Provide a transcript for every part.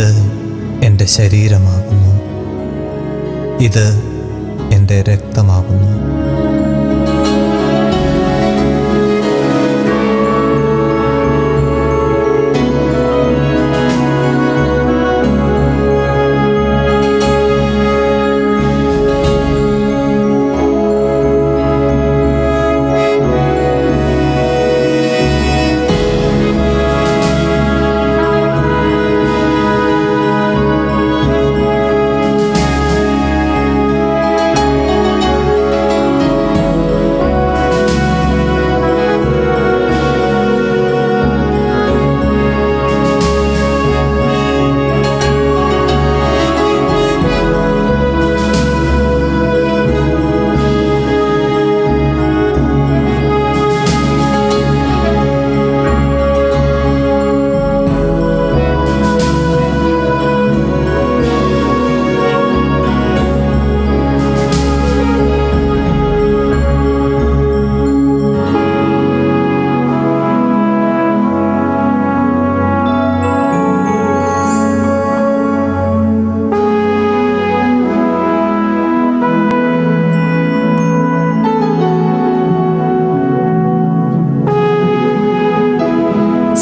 ഇത് എൻ്റെ ശരീരമാകുന്നു, ഇത് എൻ്റെ രക്തമാകുന്നു.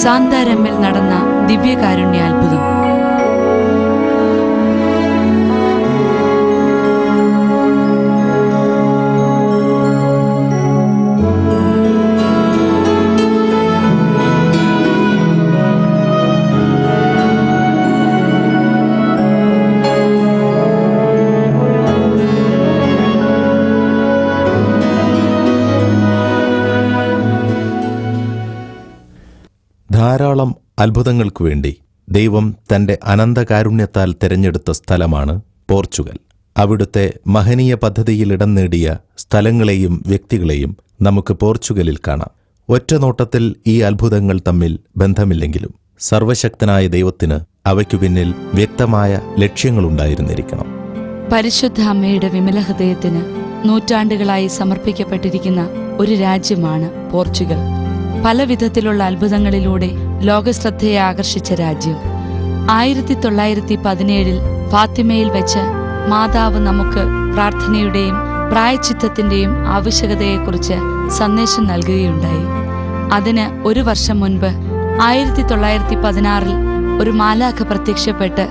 സാന്താരമ്മിൽ നടന്ന ദിവ്യകാരുണ്യ അത്ഭുതം. ധാരാളം അത്ഭുതങ്ങൾക്കു വേണ്ടി ദൈവം തന്റെ അനന്തകാരുണ്യത്താൽ തിരഞ്ഞെടുത്ത സ്ഥലമാണ് പോർച്ചുഗൽ. അവിടുത്തെ മഹനീയ പദ്ധതിയിൽ ഇടം നേടിയ സ്ഥലങ്ങളെയും വ്യക്തികളെയും നമുക്ക് പോർച്ചുഗലിൽ കാണാം. ഒറ്റനോട്ടത്തിൽ ഈ അത്ഭുതങ്ങൾ തമ്മിൽ ബന്ധമില്ലെങ്കിലും സർവശക്തനായ ദൈവത്തിന് അവയ്ക്കു പിന്നിൽ വ്യക്തമായ ലക്ഷ്യങ്ങളുണ്ടായിരുന്നിരിക്കണം. പരിശുദ്ധ അമ്മയുടെ വിമല ഹൃദയത്തിന് നൂറ്റാണ്ടുകളായി സമർപ്പിക്കപ്പെട്ടിരിക്കുന്ന ഒരു രാജ്യമാണ് പോർച്ചുഗൽ. പല വിധത്തിലുള്ള അത്ഭുതങ്ങളിലൂടെ ലോകശ്രദ്ധയെ ആകർഷിച്ച രാജ്യം. 1917 ഫാത്തിമയിൽ വെച്ച് മാതാവ് നമുക്ക് പ്രാർത്ഥനയുടെയും പ്രായശ്ചിത്തത്തിന്റെയും ആവശ്യകതയെക്കുറിച്ച് സന്ദേശം നൽകുകയുണ്ടായി. അതിന് ഒരു വർഷം മുൻപ് 1916 ഒരു മാലാഖ പ്രത്യക്ഷപ്പെട്ട്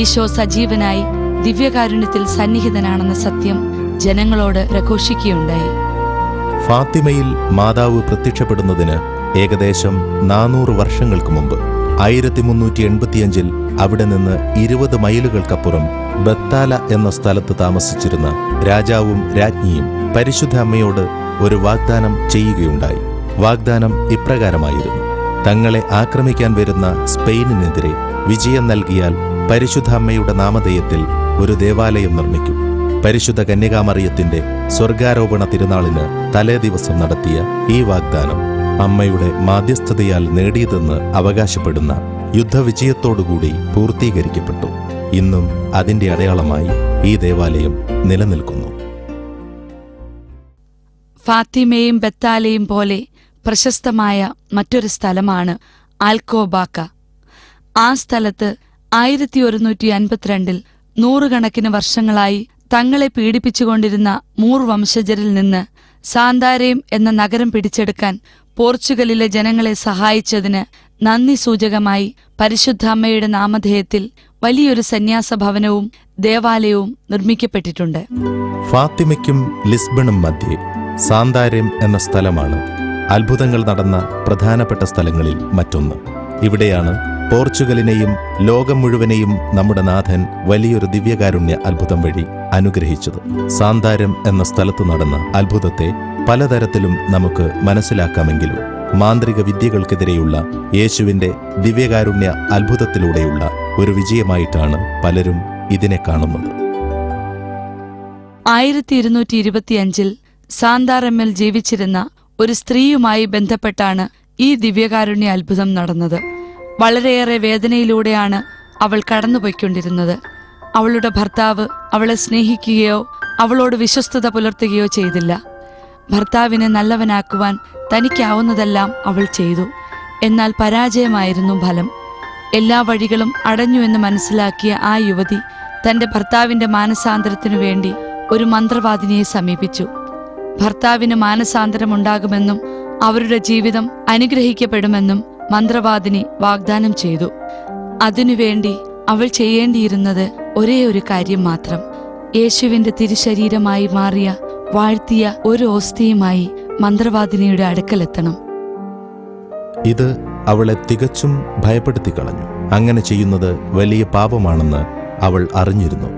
ഈശോ സജീവനായി ദിവ്യകാരുണ്യത്തിൽ സന്നിഹിതനാണെന്ന സത്യം ജനങ്ങളോട് പ്രഘോഷിക്കുകയുണ്ടായി. ഫാത്തിമയിൽ മാതാവ് പ്രത്യക്ഷപ്പെടുന്നതിന് ഏകദേശം 400 വർഷങ്ങൾക്ക് മുമ്പ് 1385 അവിടെ നിന്ന് 20 മൈലുകൾക്കപ്പുറം ബത്താല എന്ന സ്ഥലത്ത് താമസിച്ചിരുന്ന രാജാവും രാജ്ഞിയും പരിശുദ്ധ അമ്മയോട് ഒരു വാഗ്ദാനം ചെയ്യുകയുണ്ടായി. വാഗ്ദാനം ഇപ്രകാരമായിരുന്നു: തങ്ങളെ ആക്രമിക്കാൻ വരുന്ന സ്പെയിനിനെതിരെ വിജയം നൽകിയാൽ പരിശുദ്ധ അമ്മയുടെ നാമധേയത്തിൽ ഒരു ദേവാലയം നിർമ്മിക്കും. പരിശുദ്ധ കന്യകാമറിയത്തിന്റെ സ്വർഗാരോപണ തിരുനാളിന് തലേ ദിവസം നടത്തിയ ഈ വാഗ്ദാനം അമ്മയുടെ മാധ്യസ്ഥതയാൽ നേടിയതെന്ന് അവകാശപ്പെടുന്ന യുദ്ധവിജയത്തോടുകൂടി പൂർത്തീകരിക്കപ്പെട്ടു. ഇന്നും അതിന്റെ അടയാളമായി ഈ ദേവാലയം നിലനിൽക്കുന്നു. ഫാത്തിമയും ബത്താലയും പോലെ പ്രശസ്തമായ മറ്റൊരു സ്ഥലമാണ് ആൽക്കോബാക്ക. ആ സ്ഥലത്ത് 1152 നൂറുകണക്കിന് വർഷങ്ങളായി തങ്ങളെ പീഡിപ്പിച്ചുകൊണ്ടിരുന്ന മൂർ വംശജരിൽ നിന്ന് സാന്താരേം എന്ന നഗരം പിടിച്ചെടുക്കാൻ പോർച്ചുഗലിലെ ജനങ്ങളെ സഹായിച്ചതിന് നന്ദി സൂചകമായി പരിശുദ്ധ അമ്മയുടെ നാമധേയത്തിൽ വലിയൊരു സന്യാസ ഭവനവും ദേവാലയവും നിർമ്മിക്കപ്പെട്ടിട്ടുണ്ട്. ഫാത്തിമയ്ക്കും ലിസ്ബണും മധ്യേ സാന്താരേം എന്ന സ്ഥലമാണ് അത്ഭുതങ്ങൾ നടന്ന പ്രധാനപ്പെട്ട സ്ഥലങ്ങളിൽ മറ്റൊന്ന്. ഇവിടെയാണ് പോർച്ചുഗലിനെയും ലോകം മുഴുവനെയും നമ്മുടെ നാഥൻ വലിയൊരു ദിവ്യകാരുണ്യ അത്ഭുതം വഴി അനുഗ്രഹിച്ചത്. സാന്താരം എന്ന സ്ഥലത്ത് നടന്ന അത്ഭുതത്തെ പലതരത്തിലും നമുക്ക് മനസ്സിലാക്കാമെങ്കിലും മാന്ത്രിക വിദ്യകൾക്കെതിരെയുള്ള യേശുവിന്റെ ദിവ്യകാരുണ്യ അത്ഭുതത്തിലൂടെയുള്ള ഒരു വിജയമായിട്ടാണ് പലരും ഇതിനെ കാണുന്നത്. 1225 സാന്താരമ്മിൽ ജീവിച്ചിരുന്ന ഒരു സ്ത്രീയുമായി ബന്ധപ്പെട്ടാണ് ഈ ദിവ്യകാരുണ്യ അത്ഭുതം നടന്നത്. വളരെയേറെ വേദനയിലൂടെയാണ് അവൾ കടന്നുപോയിക്കൊണ്ടിരുന്നത്. അവളുടെ ഭർത്താവ് അവളെ സ്നേഹിക്കുകയോ അവളോട് വിശ്വസ്തത പുലർത്തുകയോ ചെയ്തില്ല. ഭർത്താവിനെ നല്ലവനാക്കുവാൻ തനിക്കാവുന്നതെല്ലാം അവൾ ചെയ്തു. എന്നാൽ പരാജയമായിരുന്നു ഫലം. എല്ലാ വഴികളും അടഞ്ഞുവെന്ന് മനസ്സിലാക്കിയ ആ യുവതി തന്റെ ഭർത്താവിന്റെ മാനസാന്തരത്തിനു വേണ്ടി ഒരു മന്ത്രവാദിനിയെ സമീപിച്ചു. ഭർത്താവിന് മാനസാന്തരമുണ്ടാകുമെന്നും അവരുടെ ജീവിതം അനുഗ്രഹിക്കപ്പെടുമെന്നും മന്ത്രവാദിനി വാഗ്ദാനം ചെയ്തു. അതിനുവേണ്ടി അവൾ ചെയ്യേണ്ടിയിരുന്നത് ഒരേ ഒരു കാര്യം മാത്രം. യേശുവിന്റെ തിരുശരീരമായി മാറിയ വാഴ്ത്തിയ ഒരു ഓസ്തിയുമായി മന്ത്രവാദിനിയുടെ അടുക്കലെത്തണം. ഇത് അവളെ തികച്ചും ഭയപ്പെടുത്തി കളഞ്ഞു. അങ്ങനെ ചെയ്യുന്നത് വലിയ പാപമാണെന്ന് അവൾ അറിഞ്ഞിരുന്നു.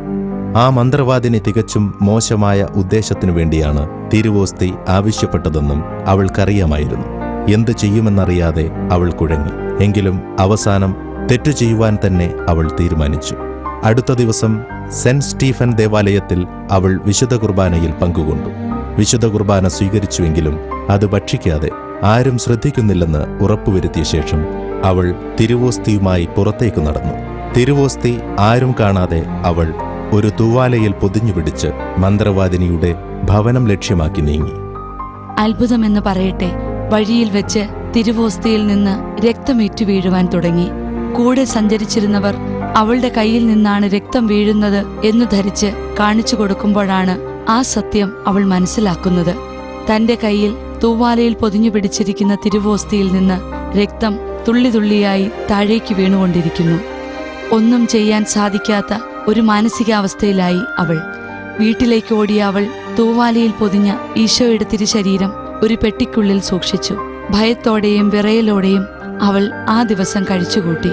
ആ മന്ത്രവാദിനി തികച്ചും മോശമായ ഉദ്ദേശത്തിനു വേണ്ടിയാണ് തിരുവോസ്തി ആവശ്യപ്പെട്ടതെന്നും അവൾക്കറിയാമായിരുന്നു. എന്തു ചെയ്യുമെന്നറിയാതെ അവൾ കുഴങ്ങി. എങ്കിലും അവസാനം തെറ്റു ചെയ്യുവാൻ തന്നെ അവൾ തീരുമാനിച്ചു. അടുത്ത ദിവസം സെന്റ് സ്റ്റീഫൻ ദേവാലയത്തിൽ അവൾ വിശുദ്ധ കുർബാനയിൽ പങ്കുകൊണ്ടു. വിശുദ്ധ കുർബാന സ്വീകരിച്ചുവെങ്കിലും അത് ഭക്ഷിക്കാതെ ആരും ശ്രദ്ധിക്കുന്നില്ലെന്ന് ഉറപ്പുവരുത്തിയ ശേഷം അവൾ തിരുവോസ്തിയുമായി പുറത്തേക്ക് നടന്നു. തിരുവോസ്തി ആരും കാണാതെ അവൾ ഒരു തൂവാലയിൽ പൊതിഞ്ഞുപിടിച്ച് മന്ത്രവാദിനിയുടെ ഭവനം ലക്ഷ്യമാക്കി നീങ്ങി. അത്ഭുതമെന്ന് പറയട്ടെ, വഴിയിൽ വെച്ച് തിരുവോസ്തിയിൽ നിന്ന് രക്തമേറ്റു വീഴുവാൻ തുടങ്ങി. കൂടെ സഞ്ചരിച്ചിരുന്നവർ അവളുടെ കയ്യിൽ നിന്നാണ് രക്തം വീഴുന്നത് എന്ന് ധരിച്ച് കാണിച്ചു കൊടുക്കുമ്പോഴാണ് ആ സത്യം അവൾ മനസ്സിലാക്കുന്നത്. തന്റെ കയ്യിൽ തൂവാലയിൽ പൊതിഞ്ഞു പിടിച്ചിരിക്കുന്ന തിരുവോസ്തിയിൽ നിന്ന് രക്തം തുള്ളി തുള്ളിയായി താഴേക്ക് വീണുകൊണ്ടിരിക്കുന്നു. ഒന്നും ചെയ്യാൻ സാധിക്കാത്ത ഒരു മാനസികാവസ്ഥയിലായി അവൾ. വീട്ടിലേക്ക് ഓടിയ അവൾ തൂവാലയിൽ പൊതിഞ്ഞ ഈശോയുടെ തിരുശരീരം ഒരു പെട്ടിക്കുള്ളിൽ സൂക്ഷിച്ചു. ഭയത്തോടെയും വിറയലോടെയും അവൾ ആ ദിവസം കഴിച്ചുകൂട്ടി.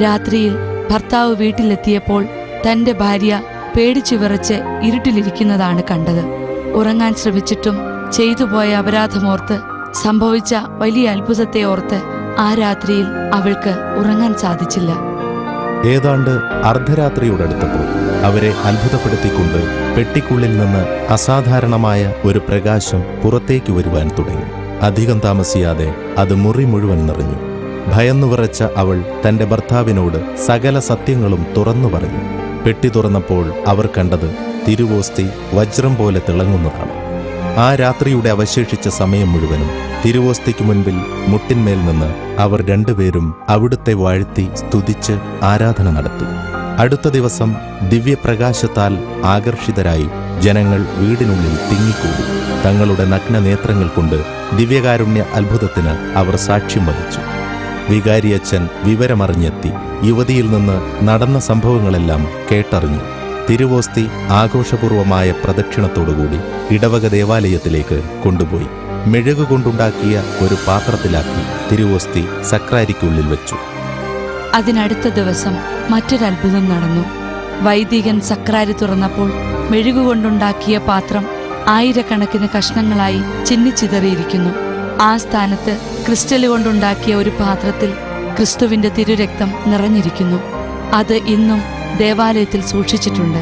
രാത്രിയിൽ ഭർത്താവ് വീട്ടിലെത്തിയപ്പോൾ തന്റെ ഭാര്യ പേടിച്ചു വിറച്ച് ഇരുട്ടിലിരിക്കുന്നതാണ് കണ്ടത്. ഉറങ്ങാൻ ശ്രമിച്ചിട്ടും ചെയ്തുപോയ അപരാധമോർത്ത്, സംഭവിച്ച വലിയ അത്ഭുതത്തെ ഓർത്ത് ആ രാത്രിയിൽ അവൾക്ക് ഉറങ്ങാൻ സാധിച്ചില്ല. ഏതാണ്ട് അർദ്ധരാത്രിയോടടുത്തപ്പോൾ അവരെ അത്ഭുതപ്പെടുത്തിക്കൊണ്ട് പെട്ടിക്കുള്ളിൽ നിന്ന് അസാധാരണമായ ഒരു പ്രകാശം പുറത്തേക്ക് വരുവാൻ തുടങ്ങി. അധികം താമസിയാതെ അത് മുറി മുഴുവൻ നിറഞ്ഞു. ഭയന്നു വിറച്ച അവൾ തന്റെ ഭർത്താവിനോട് സകല സത്യങ്ങളും തുറന്നു പറഞ്ഞു. പെട്ടി തുറന്നപ്പോൾ അവർ കണ്ടത് തിരുവോസ്തി വജ്രം പോലെ തിളങ്ങുന്നതാണ്. ആ രാത്രിയുടെ അവശേഷിച്ച സമയം മുഴുവനും തിരുവോസ്തിക്ക് മുൻപിൽ മുട്ടിന്മേൽ നിന്ന് അവർ രണ്ടുപേരും അവിടുത്തെ വാഴ്ത്തി സ്തുതിച്ച് ആരാധന നടത്തി. അടുത്ത ദിവസം ദിവ്യപ്രകാശത്താൽ ആകർഷിതരായി ജനങ്ങൾ വീടിനുള്ളിൽ തിങ്ങിക്കൂടി. തങ്ങളുടെ നഗ്ന നേത്രങ്ങൾ കൊണ്ട് ദിവ്യകാരുണ്യ അത്ഭുതത്തിന് അവർ സാക്ഷ്യം വഹിച്ചു. വികാരിയച്ഛൻ വിവരമറിഞ്ഞെത്തി യുവതിയിൽ നിന്ന് നടന്ന സംഭവങ്ങളെല്ലാം കേട്ടറിഞ്ഞു. തിരുവോസ്തി ആഘോഷപൂർവമായ പ്രദക്ഷിണത്തോടുകൂടി ഇടവക ദേവാലയത്തിലേക്ക് കൊണ്ടുപോയി മെഴുകുകൊണ്ടുണ്ടാക്കിയ ഒരു പാത്രത്തിലാക്കി തിരുവോസ്തി സക്രാരിക്കുള്ളിൽ വെച്ചു. അതിനടുത്ത ദിവസം മറ്റൊരത്ഭുതം നടന്നു. വൈദികൻ സക്രാരി തുറന്നപ്പോൾ മെഴുകുകൊണ്ടുണ്ടാക്കിയ പാത്രം ആയിരക്കണക്കിന് കഷ്ണങ്ങളായി ചിന്നിച്ചിതറിയിരിക്കുന്നു. ആ സ്ഥാനത്ത് ക്രിസ്റ്റല് കൊണ്ടുണ്ടാക്കിയ ഒരു പാത്രത്തിൽ ക്രിസ്തുവിന്റെ തിരുരക്തം നിറഞ്ഞിരിക്കുന്നു. അത് ഇന്നും ദേവാലയത്തിൽ സൂക്ഷിച്ചിട്ടുണ്ട്.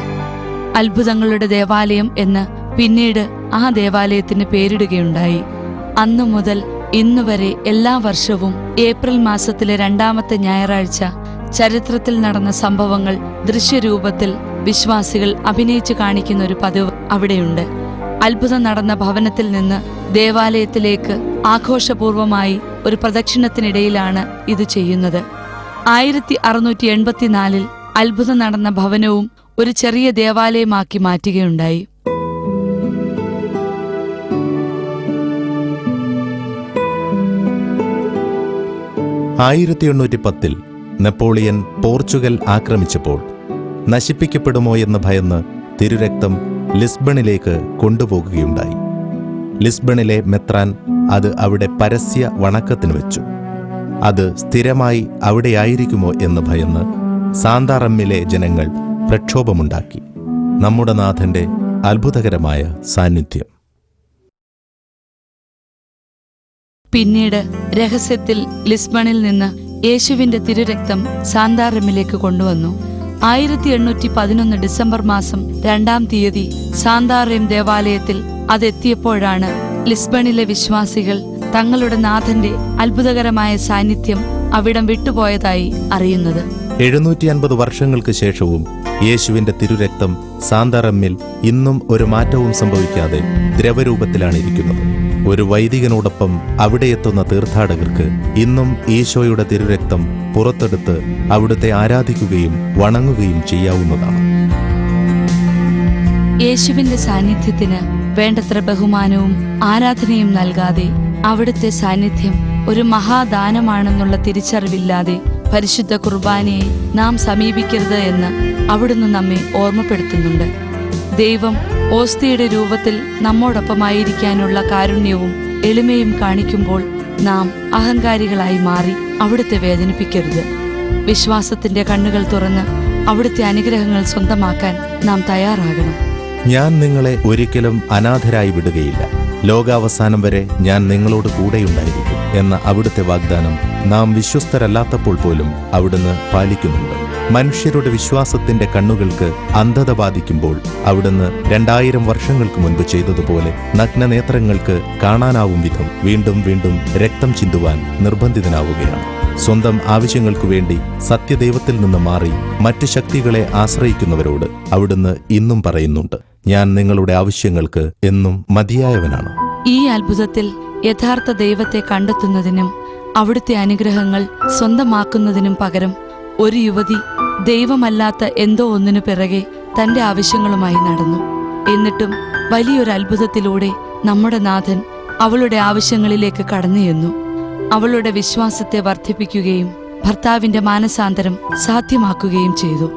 അത്ഭുതങ്ങളുടെ ദേവാലയം എന്ന് പിന്നീട് ആ ദേവാലയത്തിന് പേരിടുകയുണ്ടായി. അന്നു മുതൽ ഇന്നുവരെ എല്ലാ വർഷവും ഏപ്രിൽ മാസത്തിലെ 2-ാമത്തെ ഞായറാഴ്ച ചരിത്രത്തിൽ നടന്ന സംഭവങ്ങൾ ദൃശ്യരൂപത്തിൽ വിശ്വാസികൾ അഭിനയിച്ചു കാണിക്കുന്ന ഒരു പതിവ് അവിടെയുണ്ട്. അത്ഭുതം നടന്ന ഭവനത്തിൽ നിന്ന് ദേവാലയത്തിലേക്ക് ആഘോഷപൂർവമായി ഒരു പ്രദക്ഷിണത്തിനിടയിലാണ് ഇത് ചെയ്യുന്നത്. 1684 അത്ഭുതം നടന്ന ഭവനവും ഒരു ചെറിയ ദേവാലയമാക്കി മാറ്റുകയുണ്ടായി. ൽ നെപ്പോളിയൻ പോർച്ചുഗൽ ആക്രമിച്ചപ്പോൾ നശിപ്പിക്കപ്പെടുമോ എന്ന് ഭയന്ന് തിരുരക്തം ലിസ്ബണിലേക്ക് കൊണ്ടുപോകുകയുണ്ടായി. ലിസ്ബണിലെ മെത്രാൻ അത് അവിടെ പരസ്യ വണക്കത്തിന് വെച്ചു. അത് സ്ഥിരമായി അവിടെയായിരിക്കുമോ എന്ന് ഭയന്ന് സാന്താറമ്മിലെ ജനങ്ങൾ പ്രക്ഷോഭമുണ്ടാക്കി. നമ്മുടെ നാഥന്റെ അത്ഭുതകരമായ സാന്നിധ്യം. പിന്നീട് രഹസ്യത്തിൽ ലിസ്ബണിൽ നിന്ന് യേശുവിന്റെ തിരുരക്തം സാന്താറമ്മിലേക്ക് കൊണ്ടുവന്നു. 1811 ഡിസംബർ മാസം 2-ാം തീയതി സാന്താറം ദേവാലയത്തിൽ അതെത്തിയപ്പോഴാണ് ലിസ്ബണിലെ വിശ്വാസികൾ തങ്ങളുടെ നാഥന്റെ അത്ഭുതകരമായ സാന്നിധ്യം അവിടം വിട്ടുപോയതായി അറിയുന്നത്. 750 വർഷങ്ങൾക്ക് ശേഷവും യേശുവിന്റെ തിരുരക്തം സാന്താറമ്മിൽ ഇന്നും ഒരു മാറ്റവും സംഭവിക്കാതെ ദ്രവരൂപത്തിലാണ് ഇരിക്കുന്നത്. ഒരു വൈദികനോടൊപ്പം അവിടെ എത്തുന്ന തീർത്ഥാടകർക്ക് ഇന്നും ഈശോയുടെ തിരുരക്തം പുറത്തെടുത്ത് അവിടുത്തെ ആരാധിക്കുകയും വണങ്ങുകയും ചെയ്യാവുന്നതാണ്. യേശുവിന്റെ സാന്നിധ്യത്തിന് വേണ്ടത്ര ബഹുമാനവും ആരാധനയും നൽകാതെ അവിടുത്തെ സാന്നിധ്യം ഒരു മഹാദാനമാണെന്നുള്ള തിരിച്ചറിവില്ലാതെ പരിശുദ്ധ കുർബാനയെ നാം സമീപിക്കരുത് എന്ന് അവിടുന്ന് നമ്മെ ഓർമ്മപ്പെടുത്തുന്നുണ്ട്. ദൈവം ഓസ്തിയുടെ രൂപത്തിൽ നമ്മോടൊപ്പമായിരിക്കാനുള്ള കാരുണ്യവും എളിമയും കാണിക്കുമ്പോൾ നാം അഹങ്കാരികളായി മാറി അവിടുത്തെ വേദനിപ്പിക്കരുത്. വിശ്വാസത്തിന്റെ കണ്ണുകൾ തുറന്ന് അവിടുത്തെ അനുഗ്രഹങ്ങൾ സ്വന്തമാക്കാൻ നാം തയ്യാറാകണം. ഞാൻ നിങ്ങളെ ഒരിക്കലും അനാഥരായി വിടുകയില്ല, ലോകാവസാനം വരെ ഞാൻ നിങ്ങളോട് കൂടെയുണ്ടായിരിക്കും എന്ന അവിടുത്തെ വാഗ്ദാനം നാം വിശ്വസ്തരല്ലാത്തപ്പോൾ പോലും അവിടുന്ന് പാലിക്കുന്നുണ്ട്. മനുഷ്യരുടെ വിശ്വാസത്തിന്റെ കണ്ണുകൾക്ക് അന്ധത ബാധിക്കുമ്പോൾ അവിടുന്ന് 2000 വർഷങ്ങൾക്ക് മുൻപ് ചെയ്തതുപോലെ നഗ്നനേത്രങ്ങൾക്ക് കാണാനാവും വിധം വീണ്ടും വീണ്ടും രക്തം ചിന്തുവാൻ നിർബന്ധിതനാവുകയാണ്. സ്വന്തം ആവശ്യങ്ങൾക്കു വേണ്ടി സത്യദൈവത്തിൽ നിന്ന് മാറി മറ്റ് ശക്തികളെ ആശ്രയിക്കുന്നവരോട് അവിടുന്ന് ഇന്നും പറയുന്നുണ്ട്, ഞാൻ നിങ്ങളുടെ ആവശ്യങ്ങൾക്ക് എന്നും മതിയായവനാണ്. ഈ അത്ഭുതത്തിൽ യഥാർത്ഥ ദൈവത്തെ കണ്ടെത്തുന്നതിനും അവിടുത്തെ അനുഗ്രഹങ്ങൾ സ്വന്തമാക്കുന്നതിനും പകരം ഒരു യുവതി ദൈവമല്ലാത്ത എന്തോ ഒന്നിനു പിറകെ തന്റെ ആവശ്യങ്ങളുമായി നടന്നു. എന്നിട്ടും വലിയൊരു അത്ഭുതത്തിലൂടെ നമ്മുടെ നാഥൻ അവളുടെ ആവശ്യങ്ങളിലേക്ക് കടന്നുചെന്നു. അവളുടെ വിശ്വാസത്തെ വർദ്ധിപ്പിക്കുകയും ഭർത്താവിന്റെ മാനസാന്തരം സാധ്യമാക്കുകയും ചെയ്തു.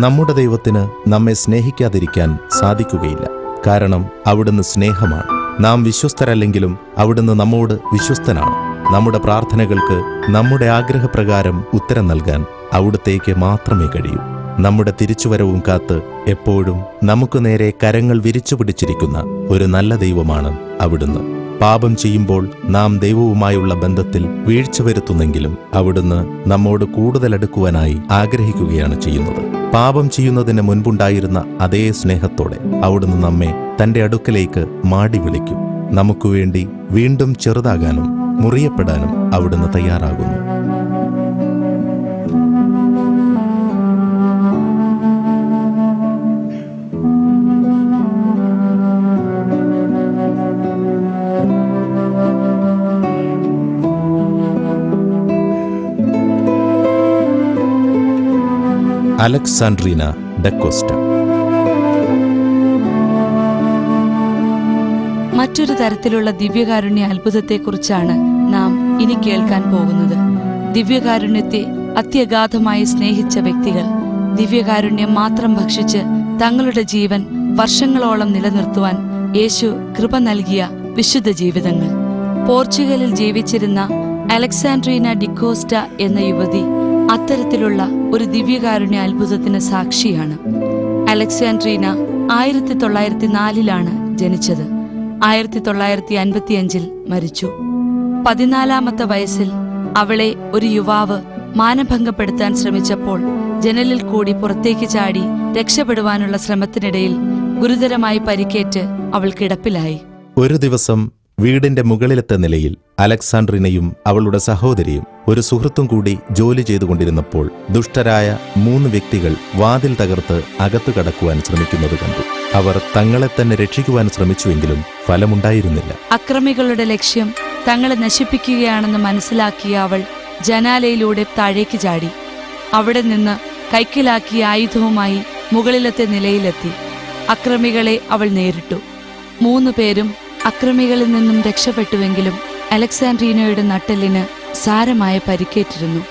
നമ്മുടെ ദൈവത്തിന് നമ്മെ സ്നേഹിക്കാതിരിക്കാൻ സാധിക്കുകയില്ല. കാരണം അവിടുന്ന് സ്നേഹമാണ്. നാം വിശ്വസ്തരല്ലെങ്കിലും അവിടുന്ന് നമ്മോട് വിശ്വസ്തനാണ്. നമ്മുടെ പ്രാർത്ഥനകൾക്ക് നമ്മുടെ ആഗ്രഹപ്രകാരം ഉത്തരം നൽകാൻ അവിടുത്തേക്ക് മാത്രമേ കഴിയൂ. നമ്മുടെ തിരിച്ചുവരവും കാത്ത് എപ്പോഴും നമുക്ക് നേരെ കരങ്ങൾ വിരിച്ചുപിടിച്ചിരിക്കുന്ന ഒരു നല്ല ദൈവമാണ് അവിടുന്ന്. പാപം ചെയ്യുമ്പോൾ നാം ദൈവവുമായുള്ള ബന്ധത്തിൽ വീഴ്ച വരുത്തുന്നെങ്കിലും അവിടുന്ന് നമ്മോട് കൂടുതൽ അടുക്കുവാനായി ആഗ്രഹിക്കുകയാണ് ചെയ്യുന്നത്. പാപം ചെയ്യുന്നതിന് മുൻപുണ്ടായിരുന്ന അതേ സ്നേഹത്തോടെ അവിടുന്ന് നമ്മെ തന്റെ അടുക്കലേക്ക് മാടി വിളിക്കും. നമുക്കു വേണ്ടി വീണ്ടും ചെറുതാകാനും മുറിയപ്പെടാനും അവിടുന്ന് തയ്യാറാകുന്നു. അലക്സാൻഡ്രീന ഡ കോസ്റ്റ. മറ്റൊരു തരത്തിലുള്ള ദിവ്യകാരുണ്യ അത്ഭുതത്തെക്കുറിച്ചാണ് നാം ഇനി കേൾക്കാൻ പോകുന്നത്. ദിവ്യകാരുണ്യത്തെ അത്യഗാധമായി സ്നേഹിച്ച വ്യക്തികൾ ദിവ്യകാരുണ്യം മാത്രം ഭക്ഷിച്ച് തങ്ങളുടെ ജീവൻ വർഷങ്ങളോളം നിലനിർത്തുവാൻ യേശു കൃപ നൽകിയ വിശുദ്ധ ജീവിതങ്ങൾ. പോർച്ചുഗലിൽ ജീവിച്ചിരുന്ന അലക്സാൻഡ്രീന ഡിക്കോസ്റ്റ എന്ന യുവതി അത്തരത്തിലുള്ള ഒരു ദിവ്യകാരുണ്യ അത്ഭുതത്തിന് സാക്ഷിയാണ്. അലക്സാൻഡ്രീന 1904 ജനിച്ചത്. 1955 മരിച്ചു. 14-ാമത്തെ വയസ്സിൽ അവളെ ഒരു യുവാവ് മാനഭംഗപ്പെടുത്താൻ ശ്രമിച്ചപ്പോൾ ജനലിൽ കൂടി പുറത്തേക്ക് ചാടി രക്ഷപ്പെടുവാനുള്ള ശ്രമത്തിനിടയിൽ ഗുരുതരമായി പരിക്കേറ്റ് അവൾ കിടപ്പിലായി. ഒരു ദിവസം വീടിന്റെ മുകളിലത്തെ നിലയിൽ അലക്സാൻഡ്രീനയും അവളുടെ സഹോദരിയും ഒരു സുഹൃത്തും കൂടി ജോലി ചെയ്തുകൊണ്ടിരുന്നപ്പോൾ ദുഷ്ടരായ 3 വ്യക്തികൾ വാതിൽ തകർത്ത് അകത്തു കടക്കുവാൻ ശ്രമിക്കുന്നത് കണ്ടു. അവർ തങ്ങളെ തന്നെ രക്ഷിക്കുവാൻ ശ്രമിച്ചുവെങ്കിലും ഫലമുണ്ടായിരുന്നില്ല. അക്രമികളുടെ ലക്ഷ്യം തങ്ങളെ നശിപ്പിക്കുകയാണെന്ന് മനസ്സിലാക്കിയ അവൾ ജനാലയിലൂടെ താഴേക്ക് ചാടി. അവിടെ നിന്ന് കൈക്കലാക്കിയ ആയുധവുമായി മുകളിലത്തെ നിലയിലെത്തി. അക്രമികളെ അവൾ നേരിട്ടു. 3 പേരും അക്രമികളിൽ നിന്നും രക്ഷപ്പെട്ടുവെങ്കിലും അലക്സാൻഡ്രീനയുടെ നട്ടെല്ലിന് സാരമായ പരിക്കേറ്റിരുന്നു.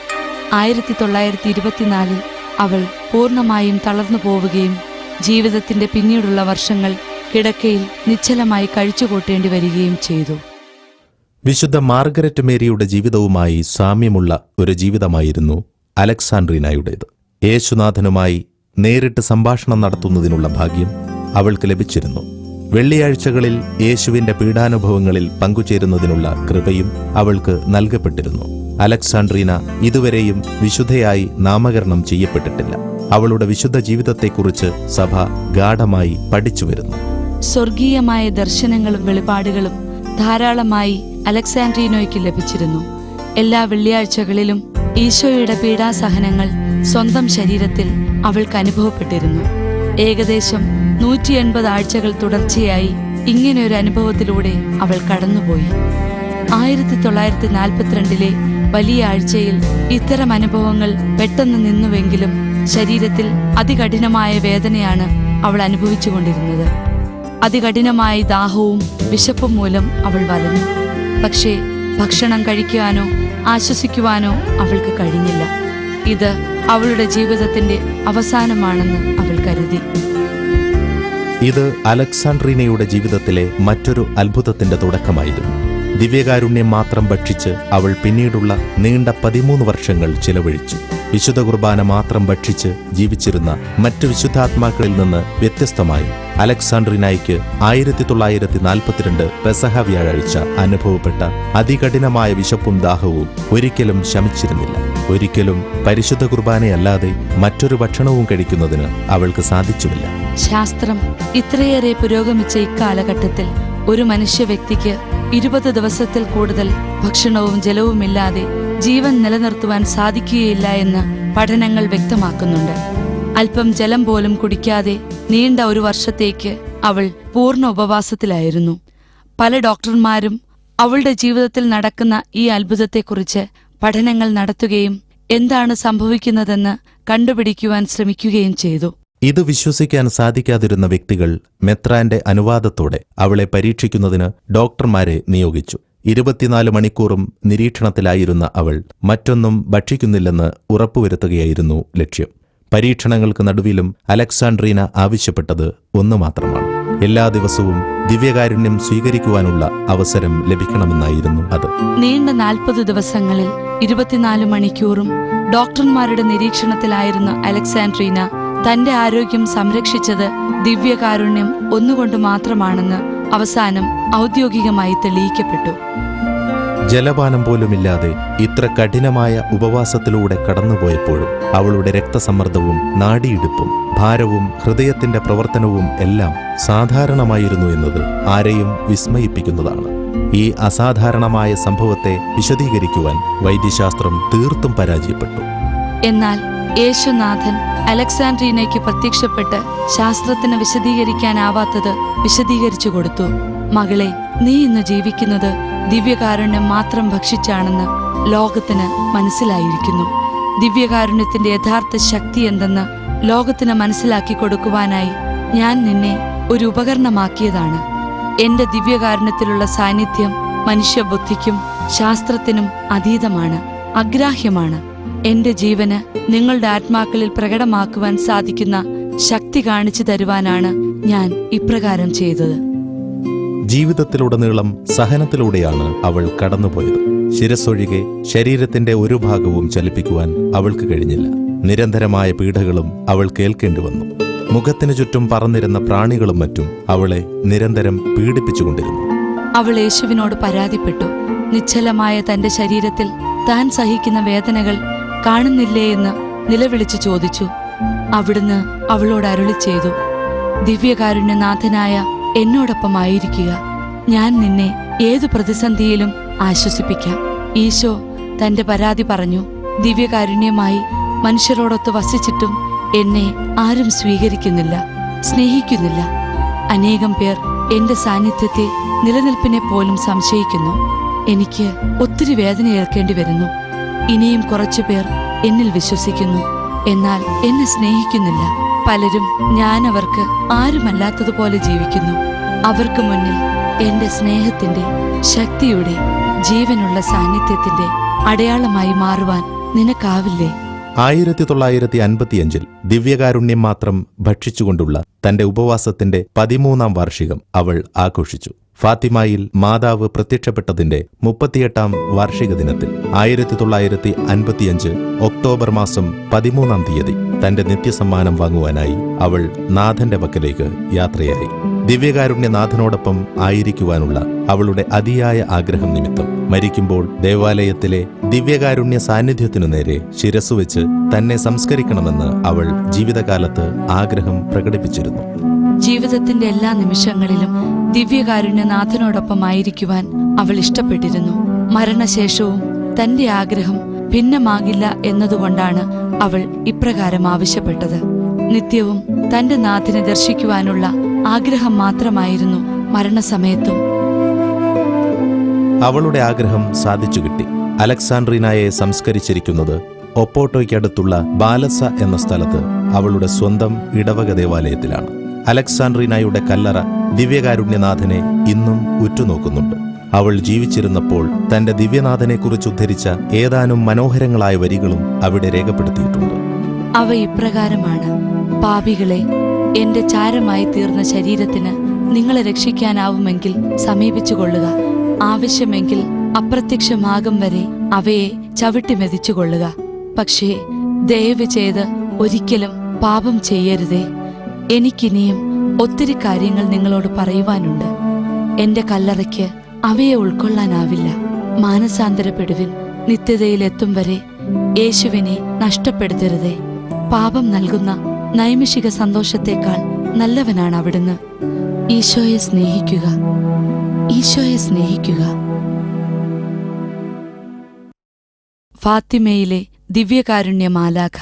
1924 അവൾ പൂർണ്ണമായും തളർന്നു പോവുകയും ജീവിതത്തിന്റെ പിന്നീടുള്ള വർഷങ്ങൾ കിടക്കയിൽ നിശ്ചലമായി കഴിച്ചുകൂട്ടേണ്ടി വരികയും ചെയ്തു. വിശുദ്ധ മാർഗരറ്റ് മേരിയുടെ ജീവിതവുമായി സാമ്യമുള്ള ഒരു ജീവിതമായിരുന്നു അലക്സാൻഡ്രീനയുടേത്. യേശുനാഥനുമായി നേരിട്ട് സംഭാഷണം നടത്തുന്നതിനുള്ള ഭാഗ്യം അവൾക്ക് ലഭിച്ചിരുന്നു. വെള്ളിയാഴ്ചകളിൽ യേശുവിന്റെ പീഡാനുഭവങ്ങളിൽ പങ്കുചേരുന്നതിനുള്ള കൃപയും അവൾക്ക് നൽകപ്പെട്ടിരുന്നു. അലക്സാൻഡ്രീന ഇതുവരെയും വിശുദ്ധയായി നാമകരണം ചെയ്യപ്പെട്ടിട്ടില്ല. അവളുടെ വിശുദ്ധ ജീവിതത്തെക്കുറിച്ച് സഭ ഗാഢമായി പഠിച്ചുവരുന്നു. സ്വർഗീയമായ ദർശനങ്ങളും വെളിപാടുകളും ധാരാളമായി അലക്സാൻഡ്രീനോയ്ക്ക് ലഭിച്ചിരുന്നു. എല്ലാ വെള്ളിയാഴ്ചകളിലും ഈശോയുടെ പീഡാസഹനങ്ങൾ സ്വന്തം ശരീരത്തിൽ അവൾക്ക് അനുഭവപ്പെട്ടിരുന്നു. ഏകദേശം 180 ആഴ്ചകൾ തുടർച്ചയായി ഇങ്ങനെയൊരു അനുഭവത്തിലൂടെ അവൾ കടന്നുപോയി. 1942 വലിയ ആഴ്ചയിൽ ഇത്തരം അനുഭവങ്ങൾ പെട്ടെന്ന് നിന്നുവെങ്കിലും ശരീരത്തിൽ അതികഠിനമായ വേദനയാണ് അവൾ അനുഭവിച്ചുകൊണ്ടിരുന്നത്. അതികഠിനമായ ദാഹവും വിശപ്പും മൂലം അവൾ വലഞ്ഞു. പക്ഷേ ഭക്ഷണം കഴിക്കുവാനോ ആശ്വസിക്കുവാനോ അവൾക്ക് കഴിഞ്ഞില്ല. ഇത് അവളുടെ ജീവിതത്തിന്റെ അവസാനമാണെന്ന് അവൾ കരുതി. ഇത് അലക്സാണ്ട്രീനയുടെ ജീവിതത്തിലെ മറ്റൊരു അത്ഭുതത്തിന്റെ തുടക്കമായിരുന്നു. ദിവ്യകാരുണ്യം മാത്രം ഭക്ഷിച്ച് അവൾ പിന്നീടുള്ള നീണ്ട 13 വർഷങ്ങൾ ചിലവഴിച്ചു. വിശുദ്ധ കുർബാന മാത്രം ഭക്ഷിച്ച് ജീവിച്ചിരുന്ന മറ്റു വിശുദ്ധാത്മാക്കളിൽ നിന്ന് വ്യത്യസ്തമായി അലക്സാണ്ട്രീനയ്ക്ക് 1942 പെസഹ വ്യാഴാഴ്ച അനുഭവപ്പെട്ട അതികഠിനമായ വിശപ്പും ദാഹവും ഒരിക്കലും ശമിച്ചിരുന്നില്ല. ഒരിക്കലും പരിശുദ്ധ കുർബാനയല്ലാതെ മറ്റൊരു ഭക്ഷണവും കഴിക്കുന്നതിന് അവൾക്ക് സാധിച്ചുമില്ല. ശാസ്ത്രം ഇത്രയേറെ പുരോഗമിച്ച ഇക്കാലഘട്ടത്തിൽ ഒരു മനുഷ്യ വ്യക്തിക്ക് 20 ദിവസത്തിൽ കൂടുതൽ ഭക്ഷണവും ജലവുമില്ലാതെ ജീവൻ നിലനിർത്തുവാൻ സാധിക്കുകയില്ല എന്ന് പഠനങ്ങൾ വ്യക്തമാക്കുന്നുണ്ട്. അല്പം ജലം പോലും കുടിക്കാതെ നീണ്ട ഒരു വർഷത്തേക്ക് അവൾ പൂർണ്ണ ഉപവാസത്തിലായിരുന്നു. പല ഡോക്ടർമാരും അവളുടെ ജീവിതത്തിൽ നടക്കുന്ന ഈ അത്ഭുതത്തെക്കുറിച്ച് പഠനങ്ങൾ നടത്തുകയും എന്താണ് സംഭവിക്കുന്നതെന്ന് കണ്ടുപിടിക്കുവാൻ ശ്രമിക്കുകയും ചെയ്തു. ഇത് വിശ്വസിക്കാൻ സാധിക്കാതിരുന്ന വ്യക്തികൾ മെത്രാന്റെ അനുവാദത്തോടെ അവളെ പരീക്ഷിക്കുന്നതിന് ഡോക്ടർമാരെ നിയോഗിച്ചു. 24 മണിക്കൂറും നിരീക്ഷണത്തിലായിരുന്ന അവൾ മറ്റൊന്നും ഭക്ഷിക്കുന്നില്ലെന്ന് ഉറപ്പുവരുത്തുകയായിരുന്നു ലക്ഷ്യം. പരീക്ഷണങ്ങൾക്ക് നടുവിലും അലക്സാണ്ട്രീന ആവശ്യപ്പെട്ടത് ഒന്നു മാത്രമാണ്: എല്ലാ ദിവസവും ദിവ്യകാരുണ്യം സ്വീകരിക്കുവാനുള്ള അവസരം ലഭിക്കണമെന്നായിരുന്നു അത്. നീണ്ട 40 ദിവസങ്ങളിൽ 24 മണിക്കൂറും ഡോക്ടർമാരുടെ നിരീക്ഷണത്തിലായിരുന്ന അലക്സാണ്ട്രീന തന്റെ ആരോഗ്യം സംരക്ഷിച്ചത് ദിവ്യകാരുണ്യം ഒന്നുകൊണ്ട് മാത്രമാണെന്ന് അവസാനം ഔദ്യോഗികമായി തെളിയിക്കപ്പെട്ടു. ജലപാനം പോലുമില്ലാതെ ഇത്ര കഠിനമായ ഉപവാസത്തിലൂടെ കടന്നുപോയപ്പോഴും അവളുടെ രക്തസമ്മർദ്ദവും നാഡിയിടിപ്പും ഭാരവും ഹൃദയത്തിന്റെ പ്രവർത്തനവും എല്ലാം സാധാരണമായിരുന്നു എന്നത് ആരെയും വിസ്മയിപ്പിക്കുന്നതാണ്. ഈ അസാധാരണമായ സംഭവത്തെ വിശദീകരിക്കുവാൻ വൈദ്യശാസ്ത്രം തീർത്തും പരാജയപ്പെട്ടു. എന്നാൽ യേശുനാഥൻ അലക്സാണ്ട്രീനയ്ക്ക് പ്രത്യക്ഷപ്പെട്ട് ശാസ്ത്രത്തിന് വിശദീകരിക്കാനാവാത്തത് വിശദീകരിച്ചു കൊടുത്തു. മകളെ, നീ ഇന്ന് ജീവിക്കുന്നത് ദിവ്യകാരുണ്യം മാത്രം ഭക്ഷിച്ചാണെന്ന് ലോകത്തിന് മനസ്സിലായിരിക്കുന്നു. ദിവ്യകാരുണ്യത്തിന്റെ യഥാർത്ഥ ശക്തി എന്തെന്ന് ലോകത്തിന് മനസ്സിലാക്കി കൊടുക്കുവാനായി ഞാൻ നിന്നെ ഒരു ഉപകരണമാക്കിയതാണ്. എന്റെ ദിവ്യകാരുണ്യത്തിലുള്ള സാന്നിധ്യം മനുഷ്യബുദ്ധിക്കും ശാസ്ത്രത്തിനും അതീതമാണ്, അഗ്രാഹ്യമാണ്. എന്റെ ജീവന് നിങ്ങളുടെ ആത്മാക്കളിൽ പ്രകടമാക്കുവാൻ സാധിക്കുന്ന ശക്തി കാണിച്ചു തരുവാനാണ് ഞാൻ ഇപ്രകാരം ചെയ്തത്. ജീവിതത്തിലുടനീളം സഹനത്തിലൂടെയാണ് അവൾ കടന്നുപോയത്. ശിരസ്സൊഴികെ ശരീരത്തിന്റെ ഒരു ഭാഗവും ചലിപ്പിക്കുവാൻ അവൾക്ക് കഴിഞ്ഞില്ല. നിരന്തരമായ പീഡകളും അവൾ കേൾക്കേണ്ടി വന്നു. മുഖത്തിനു ചുറ്റും പറന്നിരുന്ന പ്രാണികളും മറ്റും അവളെ നിരന്തരം പീഡിപ്പിച്ചുകൊണ്ടിരുന്നു. അവൾ യേശുവിനോട് പരാതിപ്പെട്ടു. നിശ്ചലമായ തന്റെ ശരീരത്തിൽ താൻ സഹിക്കുന്ന വേദനകൾ കാണുന്നില്ലേ എന്ന് നിലവിളിച്ചു ചോദിച്ചു. അവിടുന്ന് അവളോട് അരുളി ചെയ്തു, ദിവ്യകാരുണ്യനാഥനായ എന്നോടൊപ്പമായിരിക്കുക. ഞാൻ നിന്നെ ഏതു പ്രതിസന്ധിയിലും ആശ്വസിപ്പിക്കാം. ഈശോ തന്റെ പരാതി പറഞ്ഞു. ദിവ്യകാരുണ്യമായി മനുഷ്യരോടൊത്ത് വസിച്ചിട്ടും എന്നെ ആരും സ്വീകരിക്കുന്നില്ല, സ്നേഹിക്കുന്നില്ല. അനേകം പേർ എന്റെ സാന്നിധ്യത്തെ, നിലനിൽപ്പിനെ പോലും സംശയിക്കുന്നു. എനിക്ക് ഒത്തിരി വേദന ഏൽക്കേണ്ടി വരുന്നു. ഇനിയും കുറച്ചുപേർ എന്നിൽ വിശ്വസിക്കുന്നു, എന്നാൽ എന്നെ സ്നേഹിക്കുന്നില്ല. പലരും ഞാൻ അവർക്ക് ആരുമല്ലാത്തതുപോലെ ജീവിക്കുന്നു. അവർക്ക് മുന്നിൽ എന്റെ സ്നേഹത്തിന്റെ, ശക്തിയുടെ, ജീവനുള്ള സാന്നിധ്യത്തിന്റെ അടയാളമായി മാറുവാൻ നിനക്കാവില്ലേ? 1955 ദിവ്യകാരുണ്യം മാത്രം ഭക്ഷിച്ചുകൊണ്ടുള്ള തന്റെ ഉപവാസത്തിന്റെ 13ാം വാർഷികം അവൾ ആഘോഷിച്ചു. ഫാത്തിമയിൽ മാതാവ് പ്രത്യക്ഷപ്പെട്ടതിന്റെ 38ാം വാർഷിക ദിനത്തിൽ 1955 ഒക്ടോബർ മാസം 13ാം തീയതി തന്റെ നിത്യസമ്മാനം വാങ്ങുവാനായി അവൾ നാഥന്റെ പക്കലേക്ക് യാത്രയായി. ദിവ്യകാരുണ്യനാഥനോടൊപ്പം ആയിരിക്കുവാനുള്ള അവളുടെ അതിയായ ആഗ്രഹം നിമിത്തം മരിക്കുമ്പോൾ ദേവാലയത്തിലെ ദിവ്യകാരുണ്യ സാന്നിധ്യത്തിനു നേരെ ശിരസ്സുവെച്ച് തന്നെ സംസ്കരിക്കണമെന്ന് അവൾ ജീവിതകാലത്ത് ആഗ്രഹം പ്രകടിപ്പിച്ചിരുന്നു. ജീവിതത്തിന്റെ എല്ലാ നിമിഷങ്ങളിലും ദിവ്യകാരുണ്യനാഥനോടൊപ്പമായിരിക്കുവാൻ അവൾ ഇഷ്ടപ്പെട്ടിരുന്നു. മരണശേഷവും തന്റെ ആഗ്രഹം ഭിന്നമാകില്ല എന്നതുകൊണ്ടാണ് അവൾ ഇപ്രകാരം ആവശ്യപ്പെട്ടത്. നിത്യവും തന്റെ നാഥനെ ദർശിക്കുവാനുള്ള ആഗ്രഹം മാത്രമായിരുന്നു മരണസമയത്തും. അവളുടെ ആഗ്രഹം സാധിച്ചു കിട്ടി. അലക്സാണ്ട്രീനായെ സംസ്കരിച്ചിരിക്കുന്നത് ഒപ്പോട്ടോയ്ക്കടുത്തുള്ള ബാലസ എന്ന സ്ഥലത്ത് അവളുടെ സ്വന്തം ഇടവക ദേവാലയത്തിലാണ്. അലക്സാണ്ട്രീനായുടെ കല്ലറ ദിവ്യകാരുണ്യനാഥനെ ഇന്നും ഉറ്റുനോക്കുന്നുണ്ട്. അവൾ ജീവിച്ചിരുന്നപ്പോൾ തന്റെ ദിവ്യനാഥനെക്കുറിച്ച് ഉദ്ധരിച്ച ഏതാനും മനോഹരങ്ങളായ വരികളും അവിടെ രേഖപ്പെടുത്തിയിട്ടുണ്ട്. അവ ഇപ്രകാരമാണ്: പാപികളെ, എന്റെ ചാരമായി തീർന്ന ശരീരത്തിന് നിങ്ങളെ രക്ഷിക്കാനാവുമെങ്കിൽ സമീപിച്ചുകൊള്ളുക. ആവശ്യമെങ്കിൽ അപ്രത്യക്ഷമാകും വരെ അവയെ ചവിട്ടി മെതിച്ചുകൊള്ളുക. പക്ഷേ ദയവ് ചെയ്ത് ഒരിക്കലും പാപം ചെയ്യരുതേ. എനിക്കിനിയും ഒത്തിരി കാര്യങ്ങൾ നിങ്ങളോട് പറയുവാനുണ്ട്. എന്റെ കല്ലറയ്ക്ക് അവയെ ഉൾക്കൊള്ളാനാവില്ല. മാനസാന്തരപ്പെടുവിൻ. നിത്യതയിലെത്തും വരെ യേശുവിനെ നഷ്ടപ്പെടുത്തരുതേ. പാപം നൽകുന്ന നൈമിഷിക സന്തോഷത്തേക്കാൾ നല്ലവനാണ് അവിടുന്ന്. ഈശോയെ സ്നേഹിക്കുക, ഈശോയെ സ്നേഹിക്കുക. ഫാത്തിമയിലെ ദിവ്യകാരുണ്യ മാലാഖ.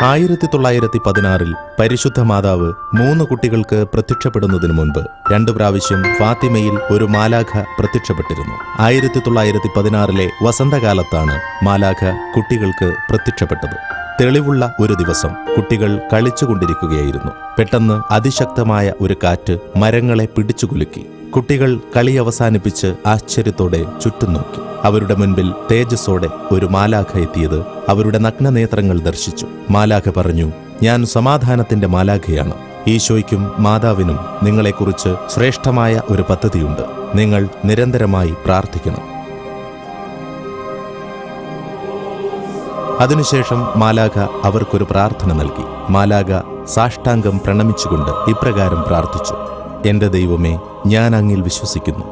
ആയിരത്തി 1916 പരിശുദ്ധ മാതാവ് 3 കുട്ടികൾക്ക് പ്രത്യക്ഷപ്പെടുന്നതിനു മുൻപ് 2 പ്രാവശ്യം ഫാത്തിമയിൽ ഒരു മാലാഖ പ്രത്യക്ഷപ്പെട്ടിരുന്നു. 1916 വസന്തകാലത്താണ് മാലാഖ കുട്ടികൾക്ക് പ്രത്യക്ഷപ്പെട്ടത്. തെളിവുള്ള ഒരു ദിവസം കുട്ടികൾ കളിച്ചുകൊണ്ടിരിക്കുകയായിരുന്നു. പെട്ടെന്ന് അതിശക്തമായ ഒരു കാറ്റ് മരങ്ങളെ പിടിച്ചുകുലുക്കി. കുട്ടികൾ കളി അവസാനിപ്പിച്ച് ആശ്ചര്യത്തോടെ ചുറ്റും നോക്കി. അവരുടെ മുൻപിൽ തേജസ്സോടെ ഒരു മാലാഖ എത്തിയത് അവരുടെ നഗ്നനേത്രങ്ങൾ ദർശിച്ചു. മാലാഖ പറഞ്ഞു, ഞാൻ സമാധാനത്തിന്റെ മാലാഖയാണ്. ഈശോയ്ക്കും മാതാവിനും നിങ്ങളെക്കുറിച്ച് ശ്രേഷ്ഠമായ ഒരു പദ്ധതിയുണ്ട്. നിങ്ങൾ നിരന്തരമായി പ്രാർത്ഥിക്കണം. അതിനുശേഷം മാലാഖ അവർക്കൊരു പ്രാർത്ഥന നൽകി. മാലാഖ സാഷ്ടാംഗം പ്രണമിച്ചുകൊണ്ട് ഇപ്രകാരം പ്രാർത്ഥിച്ചു: എന്റെ ദൈവമേ, ഞാൻ അങ്ങിൽ വിശ്വസിക്കുന്നു,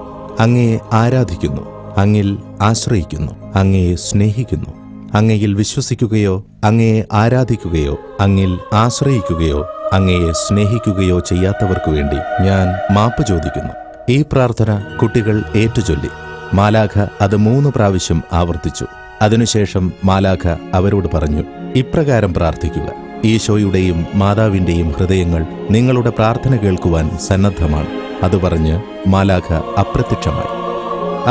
അങ്ങയെ ആരാധിക്കുന്നു, അങ്ങിൽ ആശ്രയിക്കുന്നു, അങ്ങയെ സ്നേഹിക്കുന്നു. അങ്ങയിൽ വിശ്വസിക്കുകയോ അങ്ങയെ ആരാധിക്കുകയോ അങ്ങിൽ ആശ്രയിക്കുകയോ അങ്ങയെ സ്നേഹിക്കുകയോ ചെയ്യാത്തവർക്കു വേണ്ടി ഞാൻ മാപ്പ് ചോദിക്കുന്നു. ഈ പ്രാർത്ഥന കുട്ടികൾ ഏറ്റുചൊല്ലി. മാലാഖ അത് 3 പ്രാവശ്യം ആവർത്തിച്ചു. അതിനുശേഷം മാലാഖ അവരോട് പറഞ്ഞു, ഇപ്രകാരം പ്രാർത്ഥിക്കുക: ഈശോയുടെയും മാതാവിന്റെയും ഹൃദയങ്ങൾ നിങ്ങളുടെ പ്രാർത്ഥന കേൾക്കുവാൻ സന്നദ്ധമാണ്. അത് പറഞ്ഞ് മാലാഖ അപ്രത്യക്ഷമായി.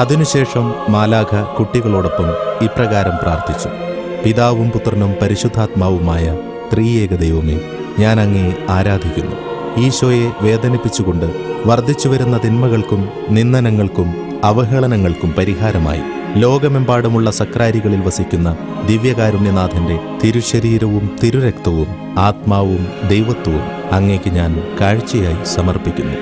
അതിനുശേഷം മാലാഖ കുട്ടികളോടൊപ്പം ഇപ്രകാരം പ്രാർത്ഥിച്ചു: പിതാവും പുത്രനും പരിശുദ്ധാത്മാവുമായ ത്രിയേക ദൈവമേ, ഞാൻ അങ്ങയെ ആരാധിക്കുന്നു. ഈശോയെ വേദനിപ്പിച്ചുകൊണ്ട് വർദ്ധിച്ചുവരുന്ന തിന്മകൾക്കും നിന്ദനങ്ങൾക്കും അവഹേളനങ്ങൾക്കും പരിഹാരമായി ലോകമെമ്പാടുമുള്ള സക്രാരികളിൽ വസിക്കുന്ന ദിവ്യകാരുണ്യനാഥന്റെ തിരുശരീരവും തിരുരക്തവും ആത്മാവും ദൈവത്വവും അങ്ങേക്ക് ഞാൻ കാഴ്ചയായി സമർപ്പിക്കുന്നു.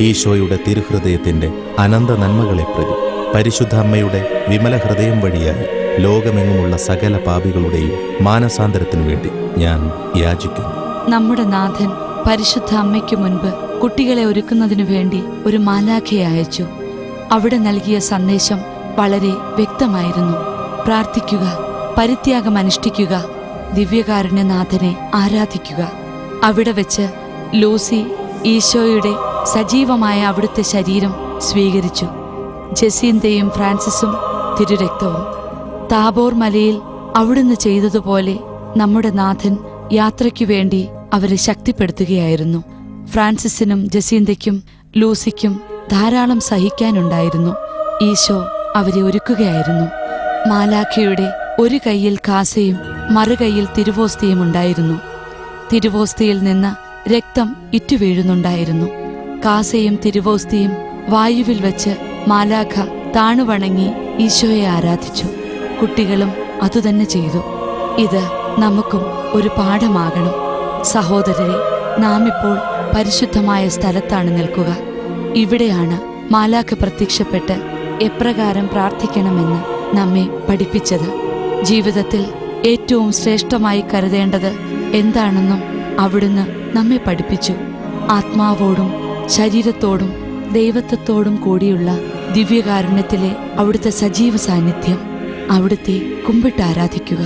ഈശോയുടെ തിരുഹൃദയത്തിന്റെ അനന്ത നന്മകളെ പ്രതി പരിശുദ്ധ അമ്മയുടെ വിമല ഹൃദയം വഴിയായി ലോകമെങ്ങുമുള്ള സകല പാപികളുടെയും മാനസാന്തരത്തിനു വേണ്ടി ഞാൻ യാചിക്കുന്നു. നമ്മുടെ നാഥൻ പരിശുദ്ധ അമ്മയ്ക്കു മുൻപ് കുട്ടികളെ ഒരുക്കുന്നതിനു വേണ്ടി ഒരു മാലാഖയെ അയച്ചു. അവിടെ നൽകിയ സന്ദേശം വളരെ വ്യക്തമായിരുന്നു: പ്രാർത്ഥിക്കുക, പരിത്യാഗം അനുഷ്ഠിക്കുക, ദിവ്യകാരുണ്യനാഥനെ ആരാധിക്കുക. അവിടെ വെച്ച് ലൂസി ഈശോയുടെ സജീവമായ അവിടുത്തെ ശരീരം സ്വീകരിച്ചു. ജസീന്തയും ഫ്രാൻസിസും തിരുരക്തവും. താബോർ മലയിൽ അവിടുന്ന് ചെയ്തതുപോലെ നമ്മുടെ നാഥൻ യാത്രയ്ക്കു വേണ്ടി അവരെ ശക്തിപ്പെടുത്തുകയായിരുന്നു. ഫ്രാൻസിസിനും ജസീന്തയ്ക്കും ലൂസിക്കും ധാരാളം സഹിക്കാനുണ്ടായിരുന്നു. ഈശോ അവരെ ഒരുക്കുകയായിരുന്നു. മാലാഖയുടെ ഒരു കൈയിൽ കാസയും മറുകൈയിൽ തിരുവോസ്തിയും ഉണ്ടായിരുന്നു. തിരുവോസ്തിയിൽ നിന്ന് രക്തം ഇറ്റുവീഴുന്നുണ്ടായിരുന്നു. കാസയും തിരുവോസ്തിയും വായുവിൽ വച്ച് മാലാഖ താണുവണങ്ങി ഈശോയെ ആരാധിച്ചു. കുട്ടികളും അതുതന്നെ ചെയ്തു. ഇത് നമുക്കും ഒരു പാഠമാകണം. സഹോദരരെ, നാം ഇപ്പോൾ പരിശുദ്ധമായ സ്ഥലത്താണ് നിൽക്കുക. ഇവിടെയാണ് മാലാഖ പ്രത്യക്ഷപ്പെട്ട് എപ്രകാരം പ്രാർത്ഥിക്കണമെന്ന് നമ്മെ പഠിപ്പിച്ചത്. ജീവിതത്തിൽ ഏറ്റവും ശ്രേഷ്ഠമായി കരുതേണ്ടത് എന്താണെന്നും അവിടുന്ന് നമ്മെ പഠിപ്പിച്ചു. ആത്മാവോടും ശരീരത്തോടും ദൈവത്വത്തോടും കൂടിയുള്ള ദിവ്യകാരുണ്യത്തിലെ അവിടുത്തെ സജീവ സാന്നിധ്യം. അവിടുത്തെ കുമ്പിട്ട് ആരാധിക്കുക.